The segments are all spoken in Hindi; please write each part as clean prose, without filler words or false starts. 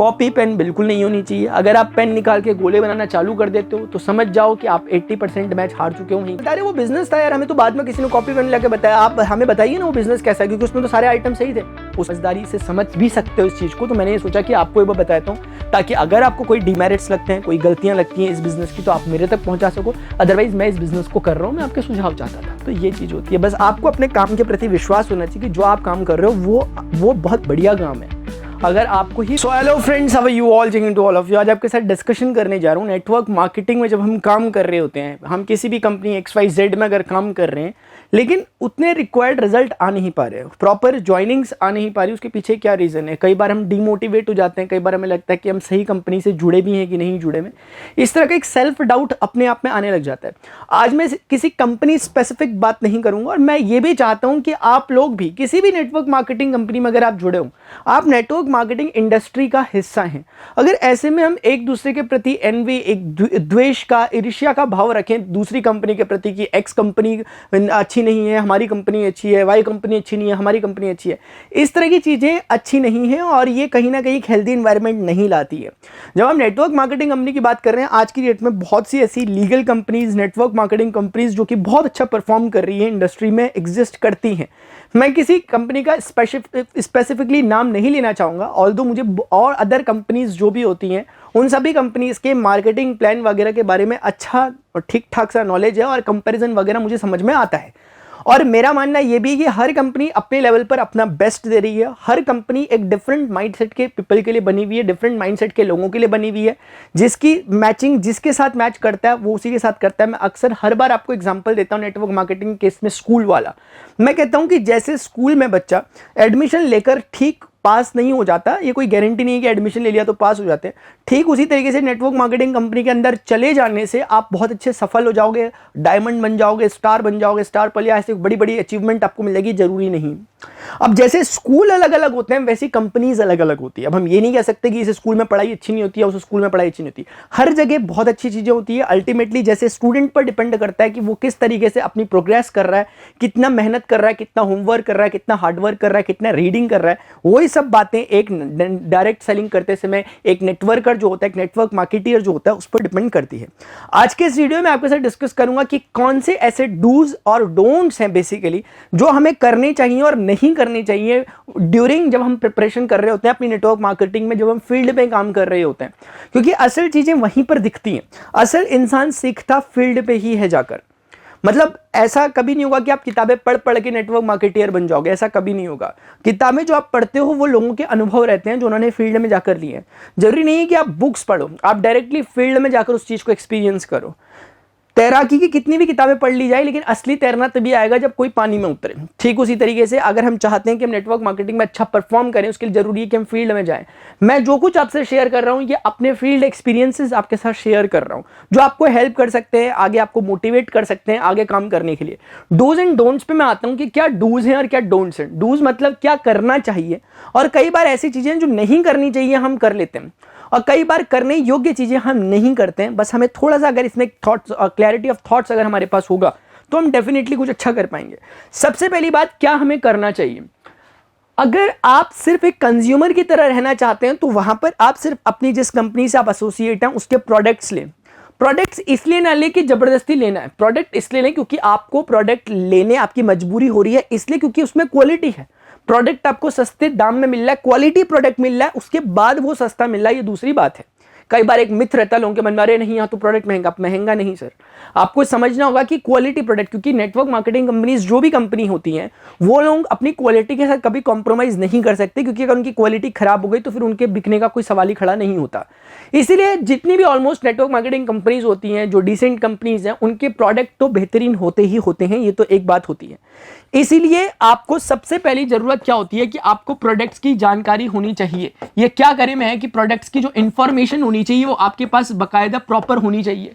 कॉपी पेन बिल्कुल नहीं होनी चाहिए। अगर आप पेन निकाल के गोले बनाना चालू कर देते हो तो समझ जाओ कि आप 80% मैच हार चुके हो। बता रहे वो बिजनेस था यार, हमें तो बाद में किसी ने कॉपी पेन लाके बताया। आप हमें बताइए ना वो बिजनेस कैसा है, क्योंकि उसमें तो सारे आइटम सही थे। उस समझदारी से समझ भी सकते हो इस चीज़ को, तो मैंने ये सोचा कि आपको एक बार बताता हूँ, ताकि अगर आपको कोई डिमेरिट्स लगते हैं, कोई गलतियाँ लगती हैं इस बिजनेस की, तो आप मेरे तक पहुँचा सको। अदरवाइज मैं इस बिजनेस को कर रहा हूँ, मैं आपके सुझाव चाहता था। तो ये चीज़ होती है, बस आपको अपने काम के प्रति विश्वास होना चाहिए कि जो आप काम कर रहे हो वो बहुत बढ़िया काम है। अगर आपको ही hello friends, how are you all, checking to all of you. आज आपके साथ डिस्कशन करने जा रहा हूँ नेटवर्क मार्केटिंग में। जब हम काम कर रहे होते हैं, हम किसी भी कंपनी XYZ में अगर काम कर रहे हैं, लेकिन उतने रिक्वायर्ड रिजल्ट आ नहीं पा रहे, प्रॉपर ज्वाइनिंग्स आ नहीं पा रही, उसके पीछे क्या रीज़न है? कई बार हम डिमोटिवेट हो जाते हैं, कई बार हमें लगता है कि हम सही कंपनी से जुड़े भी हैं कि नहीं जुड़े में। इस तरह का एक सेल्फ डाउट अपने आप में आने लग जाता है। आज मैं किसी कंपनी स्पेसिफिक बात नहीं करूंगा, और मैं ये भी चाहता हूं कि आप लोग भी किसी भी नेटवर्क मार्केटिंग कंपनी में अगर आप जुड़े हो, आप नेटवर्क मार्केटिंग इंडस्ट्री का हिस्सा हैं। अगर ऐसे में हम एक दूसरे के प्रति एनवी, एक द्वेष का, ईर्ष्या का भाव रखें दूसरी कंपनी के प्रति कि एक्स कंपनी अच्छी नहीं है, हमारी कंपनी अच्छी है, वाई कंपनी अच्छी नहीं है, हमारी कंपनी अच्छी है, इस तरह की चीज़ें अच्छी नहीं है, और ये कहीं ना कहीं एक हेल्दी एनवायरनमेंट नहीं लाती है। जब हम नेटवर्क मार्केटिंग कंपनी की बात कर रहे हैं, आज की डेट में बहुत सी ऐसी legal companies, network marketing companies जो कि बहुत अच्छा परफॉर्म कर रही है, इंडस्ट्री में एग्जिस्ट करती हैं। मैं किसी कंपनी का स्पेसिफिकली नाम नहीं लेना चाहूँगा, ऑल्दो मुझे और अदर कंपनीज जो भी होती हैं उन सभी कंपनीज के मार्केटिंग प्लान वगैरह के बारे में अच्छा और ठीक ठाक सा नॉलेज है, और कंपैरिजन वगैरह मुझे समझ में आता है। और मेरा मानना ये भी है कि हर कंपनी अपने लेवल पर अपना बेस्ट दे रही है। हर कंपनी एक डिफरेंट माइंडसेट के पीपल के लिए बनी हुई है, डिफरेंट माइंडसेट के लोगों के लिए बनी हुई है। जिसकी मैचिंग जिसके साथ मैच करता है वो उसी के साथ करता है। मैं अक्सर हर बार आपको एग्जांपल देता हूं नेटवर्क मार्केटिंग केस में, स्कूल वाला। मैं कहता हूं कि जैसे स्कूल में बच्चा एडमिशन लेकर ठीक पास नहीं हो जाता, ये कोई गारंटी नहीं है कि एडमिशन ले लिया तो पास हो जाते हैं, ठीक उसी तरीके से नेटवर्क मार्केटिंग कंपनी के अंदर चले जाने से आप बहुत अच्छे सफल हो जाओगे, डायमंड बन जाओगे, स्टार बन जाओगे, स्टार पलिया, ऐसे बड़ी बड़ी अचीवमेंट आपको मिलेगी, जरूरी नहीं। अब जैसे स्कूल अलग अलग होते हैं, वैसी कंपनीज अलग अलग होती है। अब हम ये नहीं कह सकते कि इस स्कूल में पढ़ाई अच्छी नहीं होती है, उस स्कूल में पढ़ाई अच्छी नहीं होती। हर जगह बहुत अच्छी चीजें होती है। अल्टीमेटली जैसे स्टूडेंट पर डिपेंड करता है कि वो किस तरीके से अपनी प्रोग्रेस कर रहा है, कितना मेहनत कर रहा है, कितना होमवर्क कर रहा है, कितना हार्डवर्क कर रहा है, कितना रीडिंग कर रहा है। वही सब बातें एक डायरेक्ट सेलिंग करते समय एक नेटवर्कर जो होता है, एक नेटवर्क मार्केटियर जो होता है, उस पर डिपेंड करती है। आज के इस वीडियो में आपके साथ डिस्कस करूंगा कि कौन से ऐसे डूज और डोंट्स हैं बेसिकली जो हमें करने चाहिए और नहीं करने चाहिए ड्यूरिंग जब हम प्रिपरेशन कर रहे होते हैं अपनी नेटवर्क मार्केटिंग में, जब हम फील्ड में काम कर रहे होते हैं। क्योंकि असल चीजें वहीं पर दिखती हैं। असल इंसान सीखता फील्ड पे ही है जाकर। मतलब ऐसा कभी नहीं होगा कि आप किताबें पढ़ पढ़ के नेटवर्क मार्केटियर बन जाओगे, ऐसा कभी नहीं होगा। किताबें जो आप पढ़ते हो वो लोगों के अनुभव रहते हैं जो उन्होंने फील्ड में जाकर लिए हैं। जरूरी नहीं है कि आप बुक्स पढ़ो, आप डायरेक्टली फील्ड में जाकर उस चीज को एक्सपीरियंस करो। तैराकी की कितनी भी किताबें पढ़ ली जाए, लेकिन असली तैरना तभी आएगा जब कोई पानी में उतरे। ठीक उसी तरीके से अगर हम चाहते हैं कि हम नेटवर्क मार्केटिंग में अच्छा परफॉर्म करें, उसके लिए जरूरी है कि हम फील्ड में जाएं। मैं जो कुछ आपसे शेयर कर रहा हूं ये अपने फील्ड एक्सपीरियंसेस आपके साथ शेयर कर रहा हूं, जो आपको हेल्प कर सकते हैं, आगे आपको मोटिवेट कर सकते हैं आगे काम करने के लिए। डूज एंड डोंट्स पे मैं आता हूं कि क्या डूज हैं और क्या डोंट्स हैं। डूज मतलब क्या करना चाहिए, और कई बार ऐसी चीजें जो नहीं करनी चाहिए हम कर लेते हैं, और कई बार करने योग्य चीजें हम नहीं करते हैं। बस हमें थोड़ा सा अगर इसमें थॉट्स और क्लैरिटी ऑफ थॉट्स अगर हमारे पास होगा तो हम डेफिनेटली कुछ अच्छा कर पाएंगे। सबसे पहली बात, क्या हमें करना चाहिए। अगर आप सिर्फ एक कंज्यूमर की तरह रहना चाहते हैं तो वहां पर आप सिर्फ अपनी जिस कंपनी से आप एसोसिएट हैं उसके प्रोडक्ट्स लें। प्रोडक्ट्स इसलिए ना लें कि जबरदस्ती लेना है, प्रोडक्ट इसलिए लें क्योंकि आपको प्रोडक्ट लेने आपकी मजबूरी हो रही है, इसलिए क्योंकि उसमें क्वालिटी है। प्रोडक्ट आपको सस्ते दाम में मिल रहा है, क्वालिटी प्रोडक्ट मिल रहा है, उसके बाद वो सस्ता मिल रहा है, ये दूसरी बात है। कई बार एक मिथ रहता है लोगों के मन में, अरे नहीं यहाँ तो प्रोडक्ट महंगा। महंगा नहीं सर, आपको समझना होगा कि क्वालिटी प्रोडक्ट, क्योंकि नेटवर्क मार्केटिंग कंपनीज जो भी कंपनी होती हैं वो लोग अपनी क्वालिटी के साथ कभी कॉम्प्रोमाइज नहीं कर सकते, क्योंकि अगर उनकी क्वालिटी खराब हो गई तो फिर उनके बिकने का कोई सवाल ही खड़ा नहीं होता। इसीलिए जितनी भी ऑलमोस्ट नेटवर्क मार्केटिंग कंपनीज होती हैं, जो डिसेंट कंपनीज हैं, उनके प्रोडक्ट तो बेहतरीन होते ही होते हैं, ये तो एक बात होती है। इसीलिए आपको सबसे पहली जरूरत क्या होती है कि आपको प्रोडक्ट्स की जानकारी होनी चाहिए। ये क्या करें मैं कि प्रोडक्ट्स की जो इंफॉर्मेशन होनी चाहिए वो आपके पास बाकायदा प्रॉपर होनी चाहिए।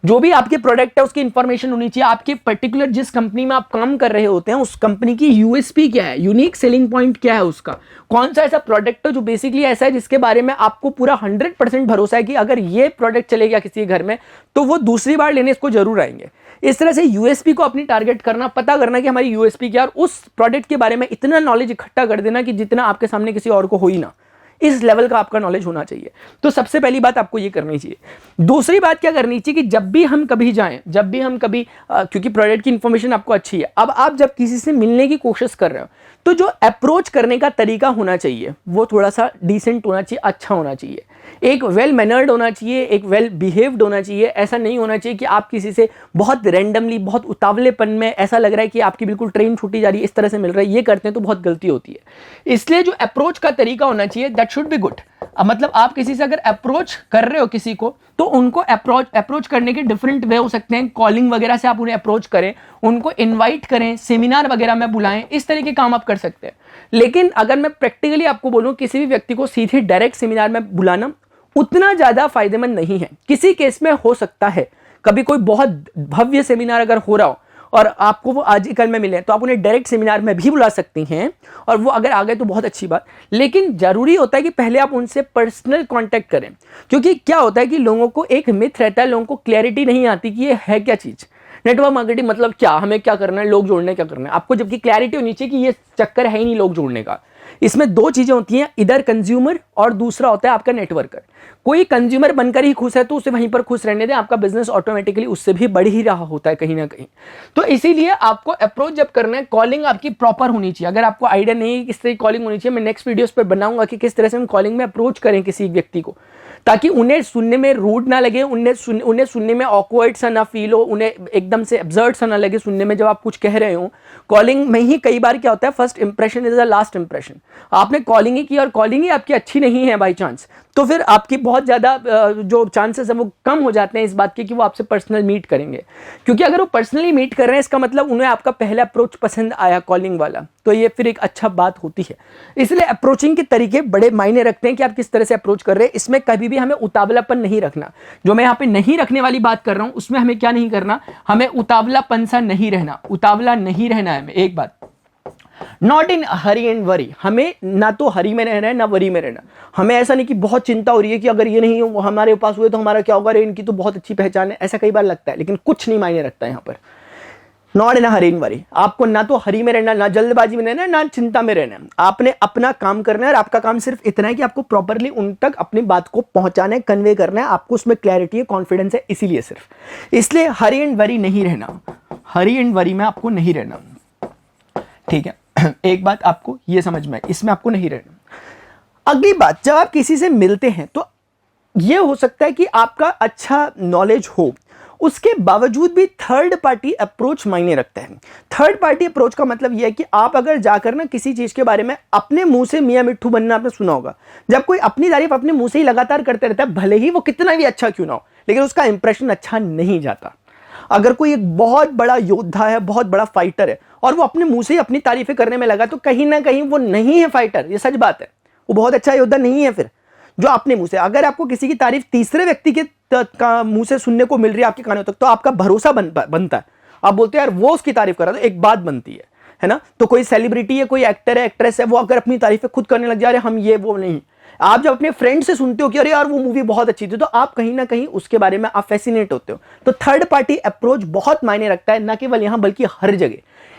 जो भी आपके प्रोडक्ट है उसकी इंफॉर्मेशन होनी चाहिए। आपके पर्टिकुलर जिस कंपनी में आप काम कर रहे होते हैं उस कंपनी की यूएसपी क्या है, यूनिक सेलिंग पॉइंट क्या है, उसका कौन सा ऐसा प्रोडक्ट है जो बेसिकली ऐसा है जिसके बारे में आपको पूरा 100% भरोसा है कि अगर ये प्रोडक्ट चले गया किसी के घर में तो वो दूसरी बार लेने इसको जरूर आएंगे। इस तरह से यूएसपी को अपनी टारगेट करना, पता करना कि हमारी यूएसपी क्या है, और उस प्रोडक्ट के बारे में इतना नॉलेज इकट्ठा कर देना कि जितना आपके सामने किसी और को हो ही ना। इस लेवल का आपका नॉलेज होना चाहिए। तो सबसे पहली बात आपको ये करनी चाहिए। दूसरी बात क्या करनी चाहिए कि जब भी हम कभी जाएं, जब भी हम कभी क्योंकि प्रोडक्ट की इंफॉर्मेशन आपको अच्छी है, अब आप जब किसी से मिलने की कोशिश कर रहे हो तो जो अप्रोच करने का तरीका होना चाहिए वो थोड़ा सा डिसेंट होना चाहिए, अच्छा होना चाहिए, एक वेल मैनर्ड होना चाहिए, एक वेल बिहेव्ड होना चाहिए। ऐसा नहीं होना चाहिए कि आप किसी से बहुत रैंडमली, बहुत उतावलेपन में ऐसा लग रहा है कि आपकी बिल्कुल ट्रेन छूटी जा रही है, इस तरह से मिल रहा है, ये करते हैं तो बहुत गलती होती है। इसलिए जो अप्रोच का तरीका होना चाहिए दैट शुड बी गुड। मतलब आप किसी से अगर अप्रोच कर रहे हो किसी को तो उनको अप्रोच करने के डिफरेंट वे हो सकते हैं। कॉलिंग वगैरह से आप उन्हें अप्रोच करें, उनको इनवाइट करें, सेमिनार वगैरह में बुलाएं, इस तरह के काम आप कर सकते हैं। लेकिन अगर मैं प्रैक्टिकली आपको बोलूं, किसी भी व्यक्ति को सीधे डायरेक्ट सेमिनार में बुलाना उतना ज्यादा फायदेमंद नहीं है। किसी केस में हो सकता है, कभी कोई बहुत भव्य सेमिनार अगर हो रहा हो और आपको वो आज ही कल में मिले तो आप उन्हें डायरेक्ट सेमिनार में भी बुला सकती हैं, और वो अगर आ गए तो बहुत अच्छी बात। लेकिन जरूरी होता है कि पहले आप उनसे पर्सनल कांटेक्ट करें, क्योंकि क्या होता है कि लोगों को एक मिथ रहता है, लोगों को क्लैरिटी नहीं आती कि ये है क्या चीज। नेटवर्क मार्केटिंग मतलब क्या, हमें क्या करना है, लोग जोड़ने क्या करना है। आपको जबकि क्लैरिटी होनी चाहिए कि ये चक्कर है ही नहीं लोग जोड़ने का। इसमें दो चीजें होती हैं, इधर कंज्यूमर और दूसरा होता है आपका नेटवर्कर। कोई कंज्यूमर बनकर ही खुश है तो उसे वहीं पर खुश रहने दें, आपका बिजनेस ऑटोमेटिकली उससे भी बढ़ ही रहा होता है कहीं ना कहीं। तो इसीलिए आपको अप्रोच जब करना है, कॉलिंग आपकी प्रॉपर होनी चाहिए। अगर आपको आइडिया नहीं है किस तरह की कॉलिंग होनी चाहिए, मैं नेक्स्ट वीडियोस पर बनाऊंगा कि किस तरह से हम कॉलिंग में अप्रोच करें किसी व्यक्ति को, ताकि उन्हें सुनने में रूड ना लगे, उन्हें सुनने में ऑकवर्ड सा ना फील हो, उन्हें एकदम से एब्सर्ड सा ना लगे सुनने में जब आप कुछ कह रहे हो। कॉलिंग में ही कई बार क्या होता है, first impression is the last impression. आपने कॉलिंग ही की और कॉलिंग ही आपकी अच्छी नहीं है बाई चांस, तो फिर आपकी बहुत ज़्यादा जो चांसेस है वो कम हो जाते हैं इस बात के कि वो आपसे पर्सनल मीट करेंगे। क्योंकि अगर वो पर्सनली मीट कर रहे हैं इसका मतलब उन्हें आपका पहला अप्रोच पसंद आया कॉलिंग वाला, तो ये फिर एक अच्छा बात होती है। इसलिए अप्रोचिंग के तरीके बड़े मायने रखते हैं कि आप किस तरह से अप्रोच कर रहे हैं। इसमें कभी भी हमें उतावलापन नहीं रखना। जो मैं यहाँ पे नहीं रखने वाली बात कर रहा हूँ उसमें हमें क्या नहीं करना, हमें उतावलापन सा नहीं रहना, उतावला नहीं रहना है। एक बात, not in Hari and worry, हमें ना तो हरी में रहना है ना वरी में रहना। हमें ऐसा नहीं कि बहुत चिंता हो रही है कि अगर ये नहीं हो हमारे पास हुए तो हमारा क्या होगा, इनकी तो बहुत अच्छी पहचान है, ऐसा कई बार लगता है, लेकिन कुछ नहीं मायने रखता है यहाँ पर। Not in Hari and worry, आपको ना तो हरी में रहना, ना जल्दबाजी में रहना, ना चिंता में रहना। आपने अपना काम करना है और आपका काम सिर्फ इतना है कि आपको प्रॉपरली उन तक अपनी बात को पहुंचाना है, कन्वे करना है। आपको उसमें क्लैरिटी है, कॉन्फिडेंस है, इसीलिए सिर्फ। इसलिए हरी एंड वरी नहीं रहना, हरी एंड वरी में आपको नहीं रहना, ठीक है। एक बात आपको यह समझ में, इसमें आपको नहीं रहना। अगली बात, जब आप किसी से मिलते हैं तो यह हो सकता है कि आपका अच्छा नॉलेज हो, उसके बावजूद भी थर्ड पार्टी अप्रोच मायने रखता है। थर्ड पार्टी अप्रोच का मतलब यह है कि आप अगर जाकर ना किसी चीज के बारे में अपने मुंह से मियां मिट्ठू बनना आपने सुना होगा। जब कोई अपनी तारीफ अपने मुंह से ही लगातार करते रहता है, भले ही वो कितना भी अच्छा क्यों ना हो, लेकिन उसका इंप्रेशन अच्छा नहीं जाता। अगर कोई एक बहुत बड़ा योद्धा है, बहुत बड़ा फाइटर है, और वो अपने मुंह से ही अपनी तारीफें करने में लगा, तो कहीं ना कहीं वो नहीं है फाइटर, ये सच बात है, वो बहुत अच्छा योद्धा नहीं है। फिर जो अपने मुंह से, अगर आपको किसी की तारीफ तीसरे व्यक्ति के मुंह से सुनने को मिल रही है आपके कानों तक, तो आपका भरोसा बनता है। आप बोलते हैं यार वो उसकी तारीफ कर रहा है, तो एक बात बनती है ना। तो कोई सेलिब्रिटी है, कोई एक्टर है, एक्ट्रेस है, वो अगर अपनी तारीफें खुद करने लग जा रहे, हम ये वो नहीं। आप जब अपने फ्रेंड से सुनते हो कि अरे यार वो मूवी बहुत अच्छी थी, तो आप कहीं ना कहीं उसके बारे में आप फैसिनेट होते हो। तो थर्ड पार्टी अप्रोच बहुत मायने रखता है, ना केवल यहां बल्कि हर जगह।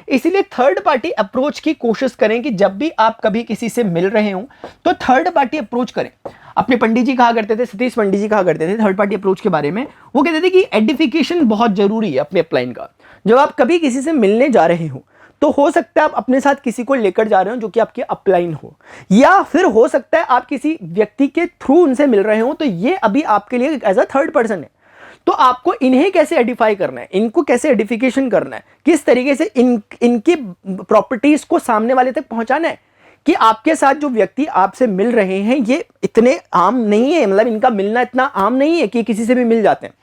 इसीलिए थर्ड पार्टी अप्रोच की कोशिश करें कि जब भी आप कभी किसी से मिल रहे हो तो थर्ड पार्टी अप्रोच करें। अपने पंडित जी कहा करते थे, सतीश पंडित जी कहा करते थे थर्ड पार्टी अप्रोच के बारे में, वो कहते थे कि एडिफिकेशन बहुत जरूरी है अपने अपलाइन का। जब आप कभी किसी से मिलने जा रहे हो तो हो सकता है आप अपने साथ किसी को लेकर जा रहे हो जो कि आपके अपलाइन हो, या फिर हो सकता है आप किसी व्यक्ति के थ्रू उनसे मिल रहे हो, तो ये अभी आपके लिए एज अ थर्ड पर्सन है। तो आपको इन्हें कैसे एडिफाई करना है, इनको कैसे एडिफिकेशन करना है, किस तरीके से इनकी प्रॉपर्टीज को सामने वाले तक पहुंचाना है कि आपके साथ जो व्यक्ति आपसे मिल रहे हैं ये इतने आम नहीं है, मतलब इनका मिलना इतना आम नहीं है कि किसी से भी मिल जाते हैं।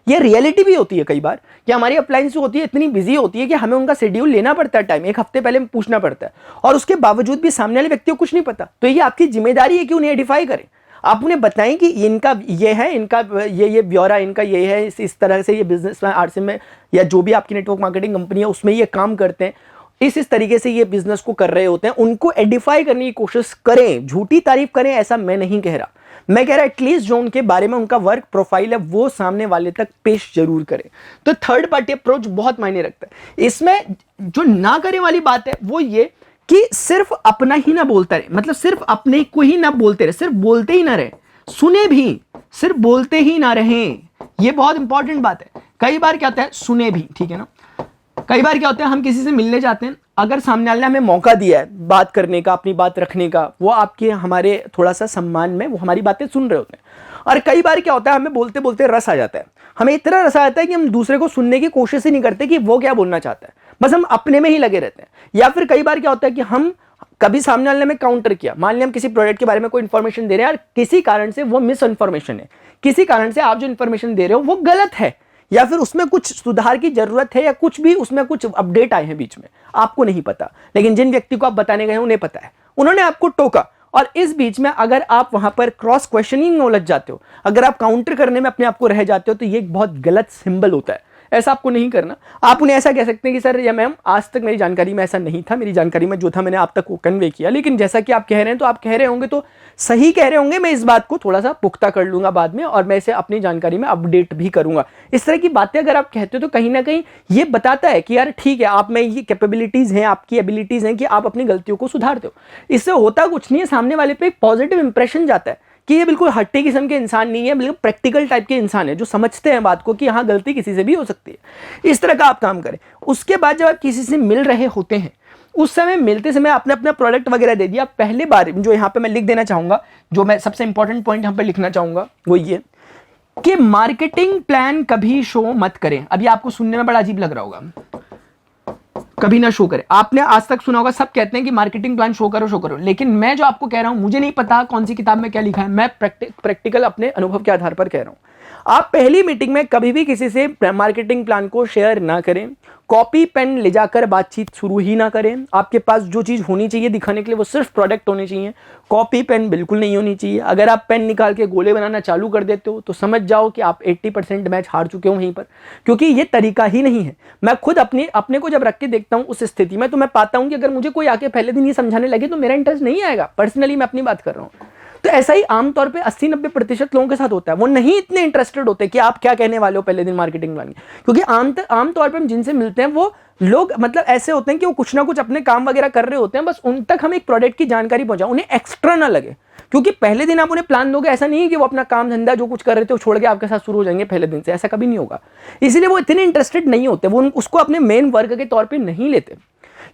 ये रियलिटी भी होती है कई बार कि हमारी अप्लायंस होती है इतनी बिजी होती है कि हमें उनका शेड्यूल लेना पड़ता है, टाइम एक हफ्ते पहले पूछना पड़ता है, और उसके बावजूद भी सामने वाले व्यक्ति को कुछ नहीं पता। तो ये आपकी जिम्मेदारी है कि उन्हें एडिफाई करें। आप उन्हें बताएं कि इनका ये है, इनका ये ब्यौरा इनका ये है, इस तरह से ये बिजनेस में आरसी में या जो भी आपकी नेटवर्क मार्केटिंग कंपनी है उसमें ये काम करते हैं, इस तरीके से ये बिजनेस को कर रहे होते हैं। उनको एडिफाई करने की कोशिश करें, झूठी तारीफ करें ऐसा मैं नहीं कह रहा। मैं कह रहा एटलीस्ट जो उनके बारे में उनका वर्क प्रोफाइल है वो सामने वाले तक पेश जरूर करें। तो थर्ड पार्टी अप्रोच बहुत मायने रखता है। इसमें जो ना करने वाली बात है वो ये कि सिर्फ अपना ही ना बोलता रहे, मतलब सिर्फ अपने को ही ना बोलते रहे, सिर्फ बोलते ही ना रहे, सुने भी, सिर्फ बोलते ही ना रहे। ये बहुत इंपॉर्टेंट बात है। कई बार क्या होता है, सुने भी, ठीक है ना, कई बार क्या होता है हम किसी से मिलने जाते हैं, अगर सामने वाले ने हमें मौका दिया है बात करने का, अपनी बात रखने का, वो आपके हमारे थोड़ा सा सम्मान में वो हमारी बातें सुन रहे होते हैं। और कई बार क्या होता है हमें बोलते बोलते रस आ जाता है, हमें इतना रस आ जाता है कि हम दूसरे को सुनने की कोशिश ही नहीं करते कि वो क्या बोलना चाहता है, बस हम अपने में ही लगे रहते हैं। या फिर कई बार क्या होता है कि हम कभी सामने वाले में काउंटर किया, मान लिया हम किसी प्रोडक्ट के बारे में कोई इंफॉर्मेशन दे रहे हैं और किसी कारण से वो मिस इन्फॉर्मेशन है, किसी कारण से आप जो इंफॉर्मेशन दे रहे हो वो गलत है, या फिर उसमें कुछ सुधार की जरूरत है, या कुछ भी उसमें कुछ अपडेट आए हैं बीच में, आपको नहीं पता, लेकिन जिन व्यक्ति को आप बताने गए हैं उन्हें पता है, उन्होंने आपको टोका, और इस बीच में अगर आप वहां पर क्रॉस क्वेश्चनिंग में उलझ जाते हो, अगर आप काउंटर करने में अपने आप को रह जाते हो, तो ये एक बहुत गलत सिंबल होता है। ऐसा आपको नहीं करना। आप उन्हें ऐसा कह सकते हैं कि सर या मैम, आज तक मेरी जानकारी में ऐसा नहीं था, मेरी जानकारी में जो था मैंने आप तक वो कन्वे किया, लेकिन जैसा कि आप कह रहे हैं तो आप कह रहे होंगे तो सही कह रहे होंगे, मैं इस बात को थोड़ा सा पुख्ता कर लूंगा बाद में, और मैं इसे अपनी जानकारी में अपडेट भी करूंगा। इस तरह की बातें अगर आप कहते हो तो कहीं ना कहीं ये बताता है कि यार ठीक है, आप में ये कैपेबिलिटीज हैं, आपकी एबिलिटीज हैं कि आप अपनी गलतियों को सुधारते हो। इससे होता कुछ नहीं है, सामने वाले पे एक पॉजिटिव इंप्रेशन जाता है कि ये बिल्कुल हट्टे किस्म के इंसान नहीं है, बिल्कुल प्रैक्टिकल टाइप के इंसान है जो समझते हैं बात को कि हाँ गलती किसी से भी हो सकती है। इस तरह का आप काम करें। उसके बाद जब आप किसी से मिल रहे होते हैं, उस समय मिलते समय आपने अपना प्रोडक्ट वगैरह दे दिया। पहले बार जो यहाँ पे मैं लिख देना चाहूंगा, जो मैं सबसे इंपॉर्टेंट पॉइंट यहाँ पे लिखना चाहूंगा वो ये कि मार्केटिंग प्लान कभी शो मत करें। अभी आपको सुनने में बड़ा अजीब लग रहा होगा, कभी ना शो करें। आपने आज तक सुना होगा, सब कहते हैं कि मार्केटिंग प्लान शो करो शो करो, लेकिन मैं जो आपको कह रहा हूं, मुझे नहीं पता कौन सी किताब में क्या लिखा है, मैं प्रैक्टिकल अपने अनुभव के आधार पर कह रहा हूं। आप पहली मीटिंग में कभी भी किसी से मार्केटिंग प्लान को शेयर ना करें, कॉपी पेन ले जाकर बातचीत शुरू ही ना करें। आपके पास जो चीज़ होनी चाहिए दिखाने के लिए वो सिर्फ प्रोडक्ट होने चाहिए, कॉपी पेन बिल्कुल नहीं होनी चाहिए। अगर आप पेन निकाल के गोले बनाना चालू कर देते हो तो समझ जाओ कि आप 80% मैच हार चुके हो वहीं पर, क्योंकि ये तरीका ही नहीं है। मैं खुद अपने को जब रख के देखता हूँ उस स्थिति में, तो मैं पाता हूँ कि अगर मुझे कोई आके पहले दिन ये समझाने लगे तो मेरा इंटरेस्ट नहीं आएगा। पर्सनली मैं अपनी बात कर रहा हूँ। तो ऐसा ही आमतौर पे 80-90% लोगों के साथ होता है, वो नहीं इतने इंटरेस्टेड होते कि आप क्या कहने वाले हो पहले दिन मार्केटिंग प्लान, क्योंकि आमतौर पे हम जिनसे मिलते हैं वो लोग मतलब ऐसे होते हैं कि वो कुछ ना कुछ अपने काम वगैरह कर रहे होते हैं, बस उन तक हम एक प्रोडक्ट की जानकारी पहुंचाओ, उन्हें एक्स्ट्रा ना लगे। क्योंकि पहले दिन आप उन्हें प्लान दोगे, ऐसा नहीं है कि वो अपना काम धंधा जो कुछ कर रहे थे वो छोड़ के आपके साथ शुरू हो जाएंगे पहले दिन से, ऐसा कभी नहीं होगा। इसीलिए वो इतने इंटरेस्टेड नहीं होते, वो उसको अपने मेन वर्क के तौर पर नहीं लेते।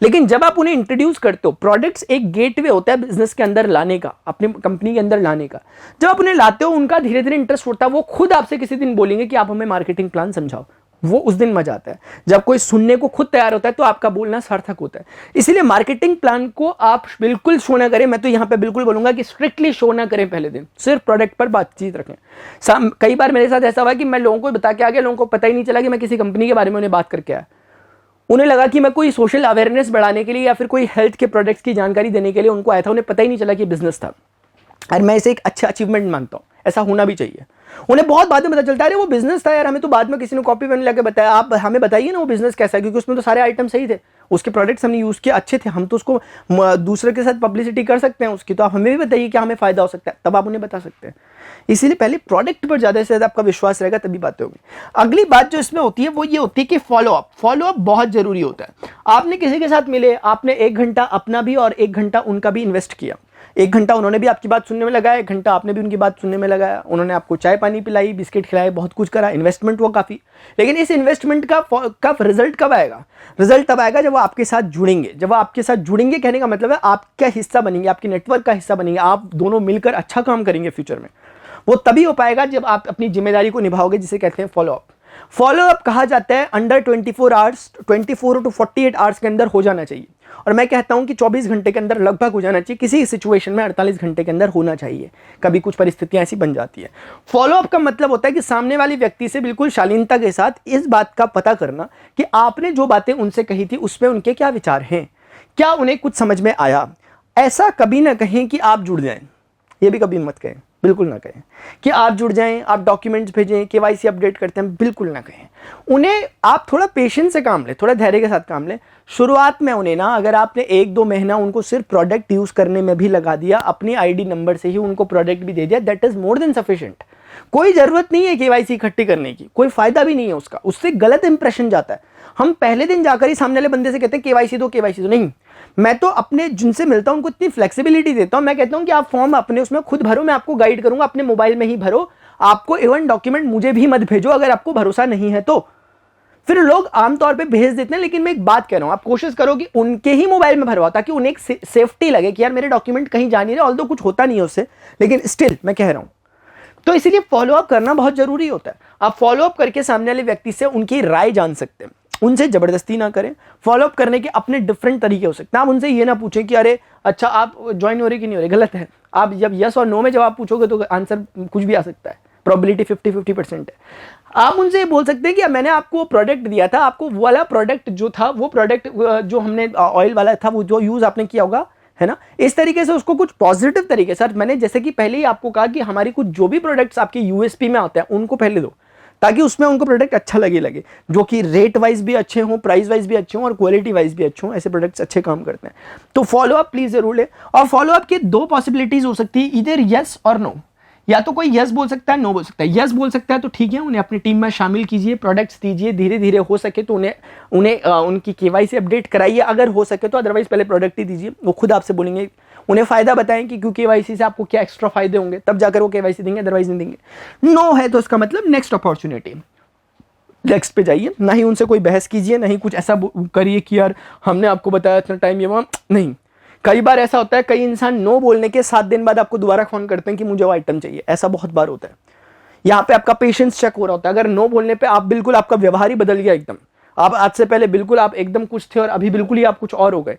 लेकिन जब आप उन्हें इंट्रोड्यूस करते हो, प्रोडक्ट्स एक गेटवे होता है बिजनेस के अंदर लाने का, अपनी कंपनी के अंदर लाने का। जब आप उन्हें लाते हो, उनका धीरे धीरे इंटरेस्ट होता है, वो खुद आपसे किसी दिन बोलेंगे कि आप हमें मार्केटिंग प्लान समझाओ। वो उस दिन मजा आता है जब कोई सुनने को खुद तैयार होता है, तो आपका बोलना सार्थक होता है। इसीलिए मार्केटिंग प्लान को आप बिल्कुल शो ना करें। मैं तो यहाँ पे बिल्कुल बोलूंगा कि स्ट्रिक्टली शो ना करें पहले दिन, सिर्फ प्रोडक्ट पर बातचीत रखें। कई बार मेरे साथ ऐसा हुआ कि मैं लोगों को बता के आ गया, लोगों को पता ही नहीं चला कि मैं किसी कंपनी के बारे में उन्हें बात करके आया। उन्हें लगा कि मैं कोई सोशल अवेयरनेस बढ़ाने के लिए या फिर कोई हेल्थ के प्रोडक्ट्स की जानकारी देने के लिए उनको आया था, उन्हें पता ही नहीं चला कि बिजनेस था। और मैं इसे एक अच्छा अचीवमेंट मानता हूँ, ऐसा होना भी चाहिए। उन्हें बहुत बाद में पता चलता है, अरे वो बिजनेस था यार, हमें तो बाद में किसी ने कॉपी पेन लेकर बताया, आप हमें बताइए ना वो बिजनेस कैसा है, क्योंकि उसमें तो सारे आइटम सही थे, उसके प्रोडक्ट्स हमने यूज़ किए अच्छे थे, हम तो उसको दूसरे के साथ पब्लिसिटी कर सकते हैं उसकी, तो आप हमें भी बताइए क्या हमें फ़ायदा हो सकता है, तब आप उन्हें बता सकते हैं। इसीलिए पहले प्रोडक्ट पर ज़्यादा से ज़्यादा आपका विश्वास रहेगा, तभी बातें होगी। अगली बात जो इसमें होती है वो ये होती है कि फॉलोअप बहुत ज़रूरी होता है। आपने किसी के साथ मिले, आपने 1 घंटा अपना भी और 1 घंटा उनका भी इन्वेस्ट किया। 1 घंटा उन्होंने भी आपकी बात सुनने में लगाया, 1 घंटा आपने भी उनकी बात सुनने में लगाया। उन्होंने आपको चाय पानी पिलाई, बिस्किट खिलाए, बहुत कुछ करा, इन्वेस्टमेंट हुआ काफ़ी। लेकिन इस इन्वेस्टमेंट का रिजल्ट कब आएगा? रिजल्ट तब आएगा जब वो आपके साथ जुड़ेंगे। जब वो आपके साथ जुड़ेंगे कहने का मतलब है आपका हिस्सा बनेंगे, आपके नेटवर्क का हिस्सा बनेंगे, आप दोनों मिलकर अच्छा काम करेंगे फ्यूचर में। वो तभी हो पाएगा जब आप अपनी जिम्मेदारी को निभाओगे, जिसे कहते हैं फॉलोअप। फॉलोअप कहा जाता है अंडर 24 आवर्स, 24 to 48 आवर्स के अंदर हो जाना चाहिए। और मैं कहता हूं कि 24 घंटे के अंदर लगभग हो जाना चाहिए, किसी सिचुएशन में 48 घंटे के अंदर होना चाहिए। कभी कुछ परिस्थितियां ऐसी बन जाती है। फॉलोअप का मतलब होता है कि सामने वाले व्यक्ति से बिल्कुल शालीनता के साथ इस बात का पता करना कि आपने जो बातें उनसे कही थी उस पर उनके क्या विचार हैं, क्या उन्हें कुछ समझ में आया। ऐसा कभी ना कहें कि आप जुड़ जाएं, ये भी कभी मत कहें, बिल्कुल ना कहें कि आप जुड़ जाएं, आप डॉक्यूमेंट्स भेजें, केवाईसी अपडेट करते हैं, बिल्कुल ना कहें। उन्हें आप थोड़ा पेशेंस से काम लें, थोड़ा धैर्य के साथ काम लें। शुरुआत में उन्हें ना, अगर आपने 1-2 महीना उनको सिर्फ प्रोडक्ट यूज़ करने में भी लगा दिया, अपनी आईडी नंबर से ही उनको प्रोडक्ट भी दे दिया, that is more than sufficient. कोई जरूरत नहीं है केवाईसी इकट्ठी करने की, कोई फायदा भी नहीं है उसका, उससे गलत इंप्रेशन जाता है। हम पहले दिन जाकर ही सामने वाले बंदे से कहते हैं केवाईसी दो, केवाईसी दो। नहीं, मैं तो अपने जिनसे मिलता हूं उनको इतनी फ्लेक्सिबिलिटी देता हूं, मैं कहता हूं कि आप फॉर्म अपने उसमें खुद भरो, मैं आपको गाइड करूंगा, अपने मोबाइल में ही भरो, आपको इवन डॉक्यूमेंट मुझे भी मत भेजो अगर आपको भरोसा नहीं है तो। फिर लोग आमतौर पे भेज देते हैं, लेकिन मैं एक बात कह रहा हूं, आप कोशिश करो कि उनके ही मोबाइल में भरवाओ, ताकि उन्हें एक सेफ्टी लगे कि यार मेरे डॉक्यूमेंट कहीं जा नहीं रहे, ऑल्दो कुछ होता नहीं है उससे, लेकिन स्टिल मैं कह रहा हूं। तो इसीलिए फॉलोअप करना बहुत जरूरी होता है। आप फॉलोअप करके सामने वाले व्यक्ति से उनकी राय जान सकते हैं, उनसे जबरदस्ती ना करें। फॉलोअप करने के अपने डिफरेंट तरीके हो सकते हैं। आप उनसे ये ना पूछें कि अरे अच्छा आप ज्वाइन हो रहे कि नहीं हो रहे, गलत है। आप जब यस और नो में जवाब पूछोगे तो आंसर कुछ भी आ सकता है, प्रोबेबिलिटी 50-50% है। आप उनसे बोल सकते हैं कि मैंने आपको प्रोडक्ट दिया था, आपको वो वाला प्रोडक्ट जो था, वो प्रोडक्ट जो हमने ऑयल वाला था, वो जो यूज आपने किया होगा, है ना, इस तरीके से उसको कुछ पॉजिटिव तरीके से। मैंने जैसे कि पहले ही आपको कहा कि हमारी कुछ जो भी प्रोडक्ट्स आपके यूएसपी में आते हैं उनको पहले दो, ताकि उसमें उनको प्रोडक्ट अच्छा लगे, जो कि रेट वाइज भी अच्छे हों, प्राइस वाइज भी अच्छे हों और क्वालिटी वाइज भी अच्छे हों। ऐसे प्रोडक्ट्स अच्छे काम करते हैं। तो फॉलोअप प्लीज जरूर ले। और फॉलोअप की दो पॉसिबिलिटीज हो सकती है, इधर यस और नो। या तो कोई यस बोल सकता है, नो बोल सकता है। यस बोल सकता है तो ठीक है, उन्हें अपनी टीम में शामिल कीजिए, प्रोडक्ट्स दीजिए, धीरे धीरे हो सके तो उन्हें उनकी केवाईसी अपडेट कराइए अगर हो सके तो, अदरवाइज पहले प्रोडक्ट ही दीजिए। वो खुद आपसे बोलेंगे, उन्हें फायदा बताएं कि क्यों केवाईसी से आपको क्या एक्स्ट्रा फायदे होंगे, तब जाकर वो केवाईसी देंगे, अदरवाइज नहीं देंगे। नो है तो इसका मतलब नेक्स्ट अपॉर्चुनिटी, नेक्स्ट पे जाइए। ना ही उनसे कोई बहस कीजिए, ना ही कुछ ऐसा करिए कि यार हमने आपको बताया इतना टाइम ये वहाँ, नहीं। कई बार ऐसा होता है, कई इंसान नो बोलने के 7 दिन बाद आपको दोबारा फोन करते हैं कि मुझे वो आइटम चाहिए, ऐसा बहुत बार होता है। यहाँ पे आपका पेशेंस चेक हो रहा होता है। अगर नो बोलने पे आप बिल्कुल, आपका व्यवहार ही बदल गया एकदम, आप आज से पहले बिल्कुल आप एकदम कुछ थे और अभी बिल्कुल ही आप कुछ और हो गए,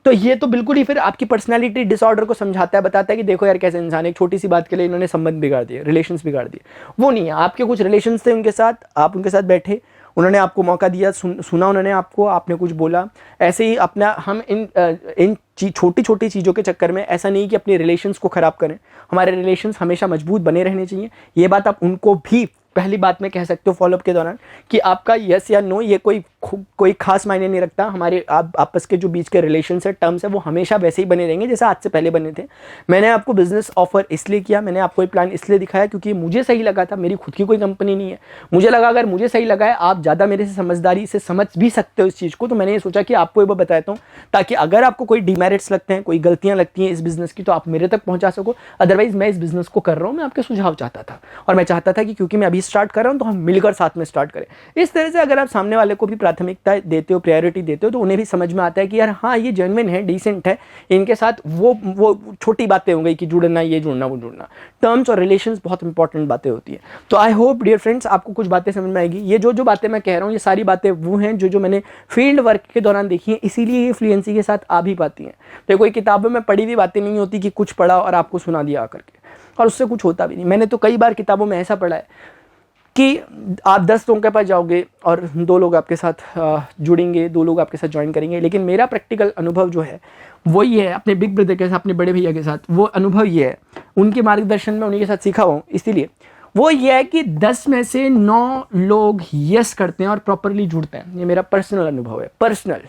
तो ये तो बिल्कुल ही फिर आपकी पर्सनालिटी डिसऑर्डर को समझाता है, बताता है कि देखो यार कैसे इंसान, एक छोटी सी बात के लिए इन्होंने संबंध बिगाड़ दिए, रिलेशंस बिगाड़ दिए। वो नहीं है, आपके कुछ रिलेशंस थे उनके साथ, आप उनके साथ बैठे, उन्होंने आपको मौका दिया, सुना उन्होंने आपको, आपने कुछ बोला। ऐसे ही अपना हम इन छोटी छोटी चीज़ों के चक्कर में ऐसा नहीं कि अपने रिलेशंस को ख़राब करें। हमारे रिलेशंस हमेशा मजबूत बने रहने चाहिए। ये बात आप उनको भी पहली बात में कह सकते हो फॉलोअप के दौरान, कि आपका यस या नो ये कोई खास मायने नहीं रखता। हमारे आपस के जो बीच के रिलेशन है, टर्म्स है, वो हमेशा वैसे ही बने रहेंगे जैसे आज से पहले बने थे। मैंने आपको बिजनेस ऑफर इसलिए किया, मैंने आपको ये प्लान इसलिए दिखाया क्योंकि मुझे सही लगा था। मेरी खुद की कोई कंपनी नहीं है, मुझे लगा अगर मुझे सही लगा है, आप ज़्यादा मेरे से समझदारी से समझ भी सकते हो इस चीज़ को, तो मैंने ये सोचा कि आपको ये बताता हूँ, ताकि अगर आपको कोई डिमेरिट्स लगते हैं, कोई गलतियाँ लगती हैं इस बिज़नेस की, तो आप मेरे तक पहुँचा सको। अदरवाइज मैं इस बिज़नेस को कर रहा हूँ, मैं आपके सुझाव चाहता था, और मैं चाहता था कि क्योंकि मैं अभी स्टार्ट कर रहा हूँ तो हम मिलकर साथ में स्टार्ट करें। इस तरह से अगर आप सामने वाले को भी प्राथमिकता देते हो, प्रायोरिटी देते हो, तो उन्हें भी समझ में आता है कि यार हाँ ये जेन्युइन है, डिसेंट है, इनके साथ वो छोटी बातें हो गई कि जुड़ना, ये जुड़ना, वो जुड़ना। टर्म्स और रिलेशंस बहुत इंपॉर्टेंट बातें होती है। तो आई होप डियर फ्रेंड्स आपको कुछ बातें समझ में आएगी। ये जो बातें मैं कह रहा हूँ, ये सारी बातें वो हैं जो मैंने फील्ड वर्क के दौरान देखी हैं, इसीलिए ये फ्लुएंसी के साथ आ भी पाती हैं। तो कोई किताबों में पढ़ी हुई बातें नहीं होती कि कुछ पढ़ा और आपको सुना दिया आकर के, और उससे कुछ होता भी नहीं। मैंने तो कई बार किताबों में ऐसा पढ़ा है कि आप 10 लोगों के पास जाओगे और 2 लोग आपके साथ जुड़ेंगे, 2 लोग आपके साथ ज्वाइन करेंगे, लेकिन मेरा प्रैक्टिकल अनुभव जो है वो ये है, अपने बिग ब्रदर के साथ, अपने बड़े भैया के साथ, वो अनुभव ये है, उनके मार्गदर्शन में उन्हीं के साथ सीखा हुआ हूँ, इसीलिए वो ये है कि 10 में से 9 लोग यस करते हैं और प्रॉपरली जुड़ते हैं। ये मेरा पर्सनल अनुभव है, पर्सनल,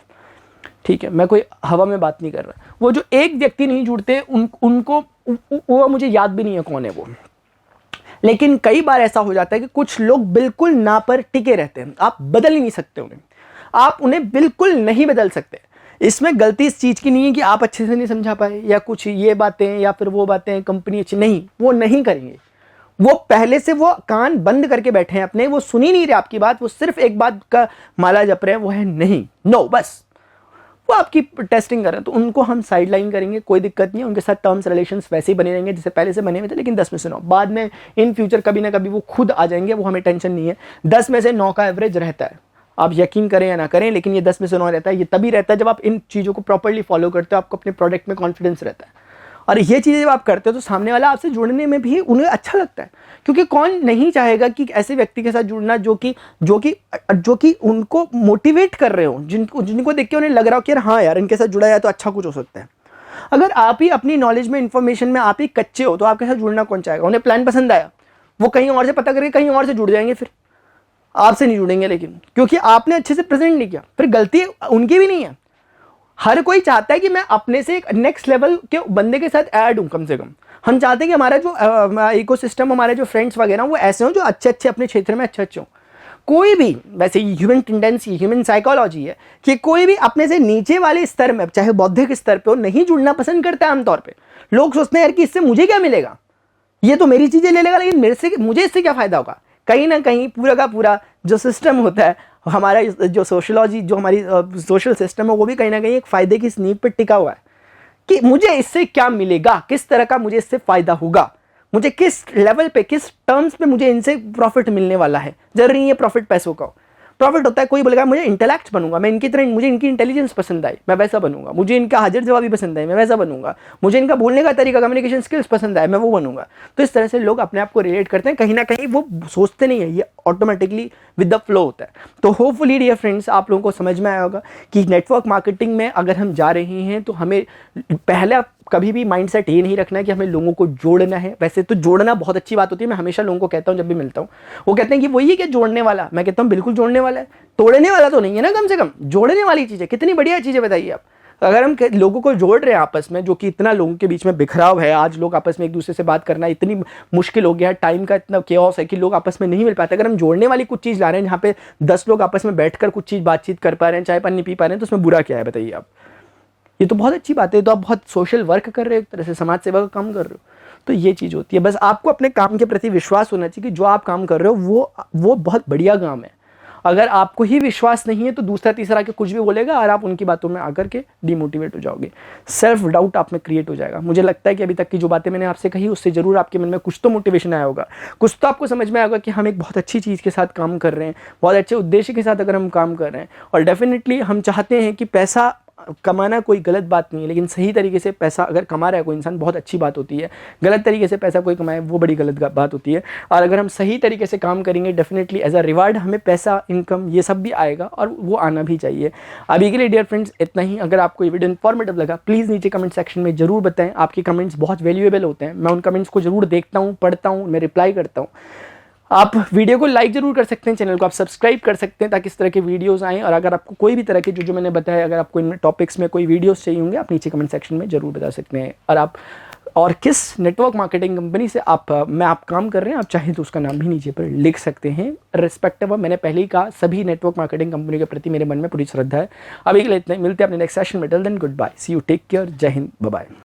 ठीक है, मैं कोई हवा में बात नहीं कर रहा। वो जो एक व्यक्ति नहीं जुड़ते उनको वो मुझे याद भी नहीं है कौन है वो, लेकिन कई बार ऐसा हो जाता है कि कुछ लोग बिल्कुल ना पर टिके रहते हैं, आप बदल ही नहीं सकते उन्हें, आप उन्हें बिल्कुल नहीं बदल सकते। इसमें गलती इस चीज़ की नहीं है कि आप अच्छे से नहीं समझा पाए या कुछ ये बातें या फिर वो बातें कंपनी अच्छी, नहीं, वो नहीं करेंगे। वो पहले से वो कान बंद करके बैठे हैं अपने, वो सुन ही नहीं रहे आपकी बात, वो सिर्फ एक बात का माला जप रहे हैं, वो है नहीं, नो, बस वो आपकी टेस्टिंग कर रहे हैं। तो उनको हम साइड लाइन करेंगे, कोई दिक्कत नहीं है, उनके साथ टर्म्स रिलेशंस वैसे ही बने रहेंगे जैसे पहले से बने हुए थे, लेकिन 10 में से 9 बाद में इन फ्यूचर कभी ना कभी वो खुद आ जाएंगे, वो हमें टेंशन नहीं है। 10 में से 9 का एवरेज रहता है, आप यकीन करें या ना करें, लेकिन ये 10 में से 9 रहता है। ये तभी रहता है जब आप इन चीज़ों को प्रॉपर्ली फॉलो करते हो, आपको अपने प्रोडक्ट में कॉन्फिडेंस रहता है, और ये चीज़ें जब आप करते हो तो सामने वाला आपसे जुड़ने में भी उन्हें अच्छा लगता है, क्योंकि कौन नहीं चाहेगा कि ऐसे व्यक्ति के साथ जुड़ना जो कि उनको मोटिवेट कर रहे हो, जिनको देख के उन्हें लग रहा हो कि यार हाँ यार इनके साथ जुड़ा जाए तो अच्छा कुछ हो सकता है। अगर आप ही अपनी नॉलेज में, इंफॉर्मेशन में आप ही कच्चे हो तो आपके साथ जुड़ना कौन चाहेगा। उन्हें प्लान पसंद आया, वो कहीं और से पता करके कहीं और से जुड़ जाएंगे, फिर आपसे नहीं जुड़ेंगे, लेकिन क्योंकि आपने अच्छे से प्रेजेंट नहीं किया। फिर गलती उनकी भी नहीं है, हर कोई चाहता है कि मैं अपने से एक नेक्स्ट लेवल के बंदे के साथ ऐड हूं, कम से कम हम चाहते हैं कि हमारा जो इकोसिस्टम, हमारे जो फ्रेंड्स वगैरह वो ऐसे हों जो अच्छे अच्छे अपने क्षेत्र में अच्छे हों। कोई भी, वैसे ह्यूमन टेंडेंसी, ह्यूमन साइकोलॉजी है कि कोई भी अपने से नीचे वाले स्तर में, चाहे बौद्धिक स्तर पे हो, नहीं जुड़ना पसंद करता है। आमतौर पे लोग सोचते हैं यार कि इससे मुझे क्या मिलेगा, ये तो मेरी चीजें ले लेगा, लेकिन मुझे इससे क्या फायदा होगा। कहीं ना कहीं पूरा का पूरा जो सिस्टम होता है हमारा, जो सोशलॉजी, जो हमारी सोशल सिस्टम है, वो भी कहीं ना कहीं एक फायदे की नींव पर टिका हुआ है कि मुझे इससे क्या मिलेगा, किस तरह का मुझे इससे फायदा होगा, मुझे किस लेवल पे, किस टर्म्स पे मुझे इनसे प्रॉफिट मिलने वाला है। जरूरी नहीं है प्रॉफिट पैसों का हो। प्रॉफिट होता है, कोई बोलेगा मुझे इंटेलेक्ट बनूंगा, मैं इनकी तरह, मुझे इनकी इंटेलिजेंस पसंद आई, मैं वैसा बनूंगा, मुझे इनका हाजिर जवाबी पसंद आई, मैं वैसा बनूंगा, मुझे इनका बोलने का तरीका, कम्युनिकेशन स्किल्स पसंद आए, मैं वो बनूंगा। तो इस तरह से लोग अपने आप को रिलेट करते हैं, कहीं ना कहीं वो सोचते नहीं है, ये ऑटोमेटिकली विद द फ्लो होता है। तो होपफुली डियर फ्रेंड्स, आप लोगों को समझ में आया होगा कि नेटवर्क मार्केटिंग में अगर हम जा रहे हैं तो हमें पहले कभी भी माइंडसेट ये नहीं रखना है कि हमें लोगों को जोड़ना है। वैसे तो जोड़ना बहुत अच्छी बात होती है, मैं हमेशा लोगों को कहता हूँ जब भी मिलता हूँ, वो कहते हैं कि वही है क्या जोड़ने वाला, मैं कहता हूँ बिल्कुल जोड़ने वाला है, तोड़ने वाला तो नहीं है ना, कम से कम जोड़ने वाली चीज़ है। कितनी बढ़िया चीज़ है बताइए आप। अगर हम लोगों को जोड़ रहे हैं आपस में, जो कि इतना लोगों के बीच में बिखराव है, आज लोग आपस में एक दूसरे से बात करना इतनी मुश्किल हो गया है, टाइम का इतना केओस है कि लोग आपस में नहीं मिल पाते। अगर हम जोड़ने वाली कुछ चीज़ ला रहे हैं जहाँ पे 10 लोग आपस में बैठकर कुछ चीज़ बातचीत कर पा रहे हैं, चाय पानी पी पा रहे हैं, तो उसमें बुरा क्या है बताइए आप। ये तो बहुत अच्छी बात है, तो आप बहुत सोशल वर्क कर रहे हो, एक तरह से समाज सेवा का काम कर रहे हो। तो ये चीज़ होती है, बस आपको अपने काम के प्रति विश्वास होना चाहिए कि जो आप काम कर रहे हो वो बहुत बढ़िया काम है। अगर आपको ही विश्वास नहीं है तो दूसरा तीसरा के कुछ भी बोलेगा और आप उनकी बातों में आकर के डिमोटिवेट हो जाओगे, सेल्फ डाउट आप में क्रिएट हो जाएगा। मुझे लगता है कि अभी तक की जो बातें मैंने आपसे कही उससे जरूर आपके मन में कुछ तो मोटिवेशन आया होगा, कुछ तो आपको समझ में आएगा कि हम एक बहुत अच्छी चीज़ के साथ काम कर रहे हैं, बहुत अच्छे उद्देश्य के साथ अगर हम काम कर रहे हैं। और डेफिनेटली हम चाहते हैं कि पैसा कमाना कोई गलत बात नहीं है, लेकिन सही तरीके से पैसा अगर कमा रहा है कोई इंसान, बहुत अच्छी बात होती है। गलत तरीके से पैसा कोई कमाए वो बड़ी गलत बात होती है। और अगर हम सही तरीके से काम करेंगे, डेफिनेटली एज अ रिवार्ड हमें पैसा, इनकम, ये सब भी आएगा, और वो आना भी चाहिए। अभी के लिए डियर फ्रेंड्स इतना ही। अगर आपको ये वीडियो इन्फॉर्मेटिव लगा, प्लीज़ नीचे कमेंट सेक्शन में जरूर बताएं। आपके कमेंट्स बहुत वैल्यूएबल होते हैं, मैं उन कमेंट्स को जरूर देखता हूँ, पढ़ता हूँ, मैं रिप्लाई करता हूँ। आप वीडियो को लाइक जरूर कर सकते हैं, चैनल को आप सब्सक्राइब कर सकते हैं ताकि इस तरह के वीडियोस आएँ। और अगर आपको कोई भी तरह के जो मैंने बताया, अगर आपको इन टॉपिक्स में कोई वीडियोस चाहिए होंगे, आप नीचे कमेंट सेक्शन में जरूर बता सकते हैं। और आप और किस नेटवर्क मार्केटिंग कंपनी से आप काम कर रहे हैं, आप चाहें तो उसका नाम भी नीचे पर लिख सकते हैं। रिस्पेक्टिव ऑफ, मैंने पहले ही कहा, सभी नेटवर्क मार्केटिंग कंपनी के प्रति मेरे मन में पूरी श्रद्धा है। अभी के लिए इतना ही, मिलते हैं अपने नेक्स्ट सेशन में। Till then good bye, see you, take care, जय हिंद, बाय बाय।